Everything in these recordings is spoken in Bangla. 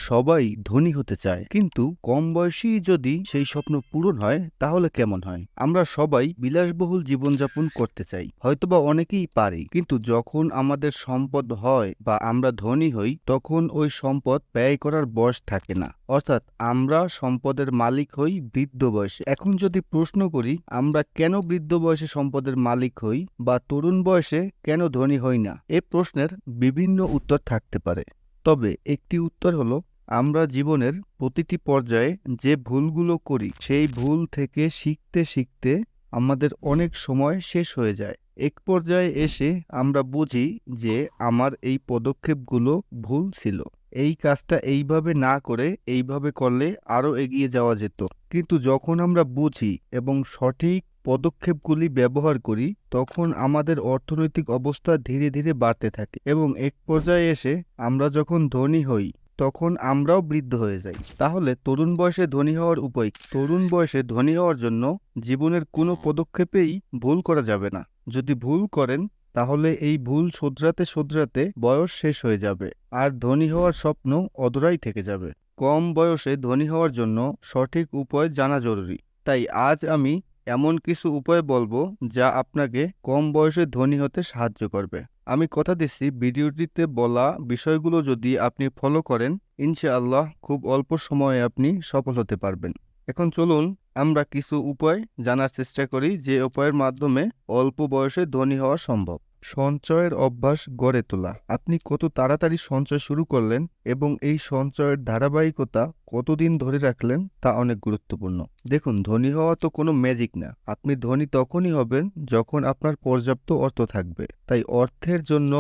সবাই ধনী হতে চায়, কিন্তু কম বয়সী যদি সেই স্বপ্ন পূরণ হয় তাহলে কেমন হয়? আমরা সবাই বিলাসবহুল জীবনযাপন করতে চাই, হয়তোবা অনেকেই পারি, কিন্তু যখন আমাদের সম্পদ হয় বা আমরা ধনী হই তখন ওই সম্পদ ব্যয় করার বয়স থাকে না। অর্থাৎ আমরা সম্পদের মালিক হই বৃদ্ধ বয়সে। এখন যদি প্রশ্ন করি আমরা কেন বৃদ্ধ বয়সে সম্পদের মালিক হই বা তরুণ বয়সে কেন ধনী হই না, এ প্রশ্নের বিভিন্ন উত্তর থাকতে পারে। তবে একটি উত্তর হলো, আমরা জীবনের প্রতিটি পর্যায়ে যে ভুলগুলো করি সেই ভুল থেকে শিখতে শিখতে আমাদের অনেক সময় শেষ হয়ে যায়। এক পর্যায়ে এসে আমরা বুঝি যে আমার এই পদক্ষেপগুলো ভুল ছিল, এই কাজটা এইভাবে না করে এইভাবে করলে আরো এগিয়ে যাওয়া যেত। কিন্তু যখন আমরা বুঝি এবং সঠিক পদক্ষেপগুলি ব্যবহার করি তখন আমাদের অর্থনৈতিক অবস্থা ধীরে ধীরে বাড়তে থাকে এবং এক পর্যায়ে এসে আমরা যখন ধনী হই তখন আমরাও বৃদ্ধ হয়ে যাই। তাহলে তরুণ বয়সে ধনী হওয়ার উপায় কি? তরুণ বয়সে ধনী হওয়ার জন্য জীবনের কোনো পদক্ষেপেই ভুল করা যাবে না। যদি ভুল করেন তাহলে এই ভুল শোধরাতে শোধরাতে বয়স শেষ হয়ে যাবে আর ধনী হওয়ার স্বপ্ন অধরাই থেকে যাবে। কম বয়সে ধনী হওয়ার জন্য সঠিক উপায় জানা জরুরি। তাই আজ আমি এমন কিছু উপায় বলবো যা আপনাকে কম বয়সে ধনী হতে সাহায্য করবে। আমি কথা দিচ্ছি, ভিডিওটিতে বলা বিষয়গুলো যদি আপনি ফলো করেন ইনশাআল্লাহ খুব অল্প সময়ে আপনি সফল হতে পারবেন। এখন চলুন আমরা কিছু উপায় জানার চেষ্টা করি যে উপায়ের মাধ্যমে অল্প বয়সে ধনী হওয়া সম্ভব। সঞ্চয়ের অভ্যাস গড়ে তোলা। আপনি কত তাড়াতাড়ি সঞ্চয় শুরু করলেন এবং এই সঞ্চয়ের ধারাবাহিকতা কতদিন ধরে রাখলেন তা অনেক গুরুত্বপূর্ণ। দেখুন, ধনী হওয়া তো কোনো ম্যাজিক না। আপনি ধনী তখনই হবেন যখন আপনার পর্যাপ্ত অর্থ থাকবে। তাই অর্থের জন্য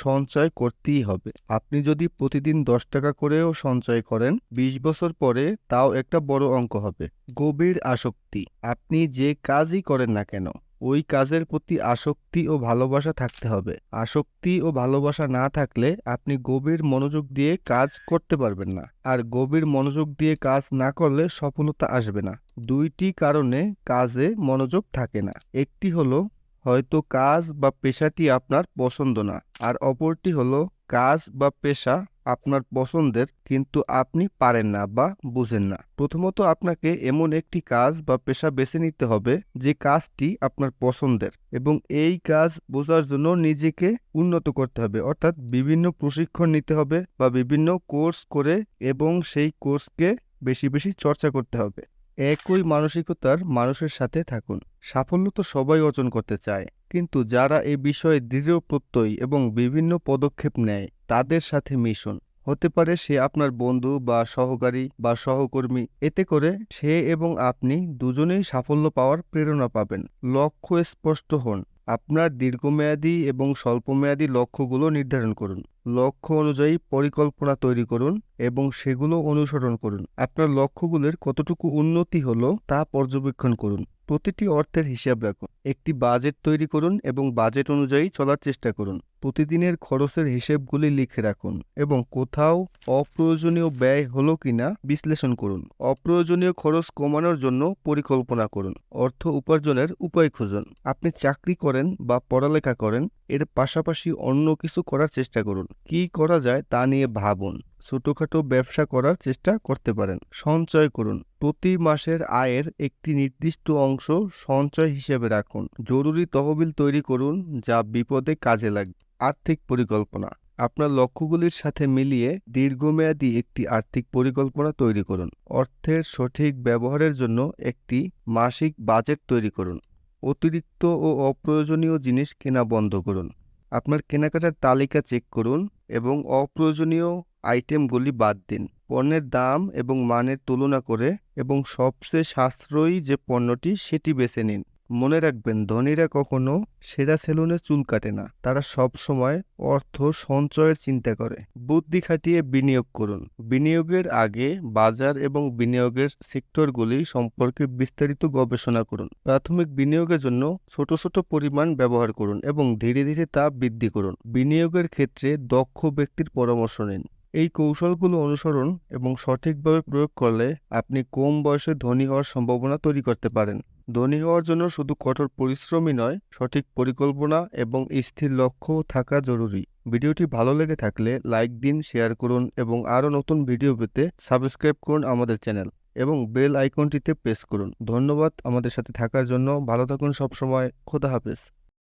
সঞ্চয় করতেই হবে। আপনি যদি প্রতিদিন 10 টাকা করেও সঞ্চয় করেন 20 বছর পরে তাও একটা বড় অঙ্ক হবে। গভীর আসক্তি। আপনি যে কাজই করেন না কেন ওই কাজের প্রতি আসক্তি ও ভালোবাসা থাকতে হবে। আসক্তি ও ভালোবাসা না থাকলে আপনি গভীর মনোযোগ দিয়ে কাজ করতে পারবেন না, আর গভীর মনোযোগ দিয়ে কাজ না করলে সফলতা আসবে না। দুইটি কারণে কাজে মনোযোগ থাকে না। একটি হলো হয়তো কাজ বা পেশাটি আপনার পছন্দ না, আর অপরটি হলো কাজ বা পেশা আপনার পছন্দের কিন্তু আপনি পারেন না বা বুঝেন না। প্রথমত আপনাকে এমন একটি কাজ বা পেশা বেছে নিতে হবে যে কাজটি আপনার পছন্দের, এবং এই কাজ বোঝার জন্য নিজেকে উন্নত করতে হবে। অর্থাৎ বিভিন্ন প্রশিক্ষণ নিতে হবে বা বিভিন্ন কোর্স করে এবং সেই কোর্সকে বেশি বেশি চর্চা করতে হবে। একই মানসিকতার মানুষের সাথে থাকুন। সাফল্য তো সবাই অর্জন করতে চায়, কিন্তু যারা এ বিষয়ে দৃঢ় প্রত্যয়ী এবং বিভিন্ন পদক্ষেপ নেয় তাদের সাথে মিশুন। হতে পারে সে আপনার বন্ধু বা সহকারী বা সহকর্মী। এতে করে সে এবং আপনি দুজনেই সাফল্য পাওয়ার প্রেরণা পাবেন। লক্ষ্য স্পষ্ট হন। আপনার দীর্ঘমেয়াদী এবং স্বল্পমেয়াদী লক্ষ্যগুলো নির্ধারণ করুন। লক্ষ্য অনুযায়ী পরিকল্পনা তৈরি করুন এবং সেগুলো অনুসরণ করুন। আপনার লক্ষ্যগুলোর কতটুকু উন্নতি হলো তা পর্যবেক্ষণ করুন। প্রতিটি অর্থের হিসাব রাখুন। একটি বাজেট তৈরি করুন এবং বাজেট অনুযায়ী চলার চেষ্টা করুন। প্রতিদিনের খরচের হিসেবগুলি লিখে রাখুন এবং কোথাও অপ্রয়োজনীয় ব্যয় হলো কিনা বিশ্লেষণ করুন। অপ্রয়োজনীয় খরচ কমানোর জন্য পরিকল্পনা করুন। অর্থ উপার্জনের উপায় খুঁজুন। আপনি চাকরি করেন বা পড়ালেখা করেন, এর পাশাপাশি অন্য কিছু করার চেষ্টা করুন। কি করা যায় তা নিয়ে ভাবুন। ছোটখাটো ব্যবসা করার চেষ্টা করতে পারেন। সঞ্চয় করুন। প্রতি মাসের আয়ের একটি নির্দিষ্ট অংশ সঞ্চয় হিসেবে রাখুন। জরুরি তহবিল তৈরি করুন যা বিপদে কাজে লাগবে। আর্থিক পরিকল্পনা। আপনার লক্ষ্যগুলির সাথে মিলিয়ে দীর্ঘমেয়াদী একটি আর্থিক পরিকল্পনা তৈরি করুন। অর্থের সঠিক ব্যবহারের জন্য একটি মাসিক বাজেট তৈরি করুন। অতিরিক্ত ও অপ্রয়োজনীয় জিনিস কেনা বন্ধ করুন। আপনার কেনাকাটার তালিকা চেক করুন এবং অপ্রয়োজনীয় আইটেমগুলি বাদ দিন। পণ্যের দাম এবং মানের তুলনা করে এবং সবচেয়ে সাশ্রয়ী যে পণ্যটি সেটি বেছে নিন। মনে রাখবেন, ধনীরা কখনো সেরা সেলুনে চুল কাটে না, তারা সব সময় অর্থ সঞ্চয়ের চিন্তা করে। বুদ্ধি খাটিয়ে বিনিয়োগ করুন। বিনিয়োগের আগে বাজার এবং বিনিয়োগের সেক্টরগুলি সম্পর্কে বিস্তারিত গবেষণা করুন। প্রাথমিক বিনিয়োগের জন্য ছোট ছোট পরিমাণ ব্যবহার করুন এবং ধীরে ধীরে তা বৃদ্ধি করুন। বিনিয়োগের ক্ষেত্রে দক্ষ ব্যক্তির পরামর্শ নিন। এই কৌশলগুলো অনুসরণ এবং সঠিকভাবে প্রয়োগ করলে আপনি কম বয়সে ধনী হওয়ার সম্ভাবনা তৈরি করতে পারেন। ধনী হওয়ার জন্য শুধু কঠোর পরিশ্রমই নয়, সঠিক পরিকল্পনা এবং স্থির লক্ষ্য থাকা জরুরি। ভিডিওটি ভালো লেগে থাকলে লাইক দিন, শেয়ার করুন এবং আরও নতুন ভিডিও পেতে সাবস্ক্রাইব করুন আমাদের চ্যানেল এবং বেল আইকনটিতে প্রেস করুন। ধন্যবাদ আমাদের সাথে থাকার জন্য। ভালো থাকুন সবসময়। খোদা হাফেজ।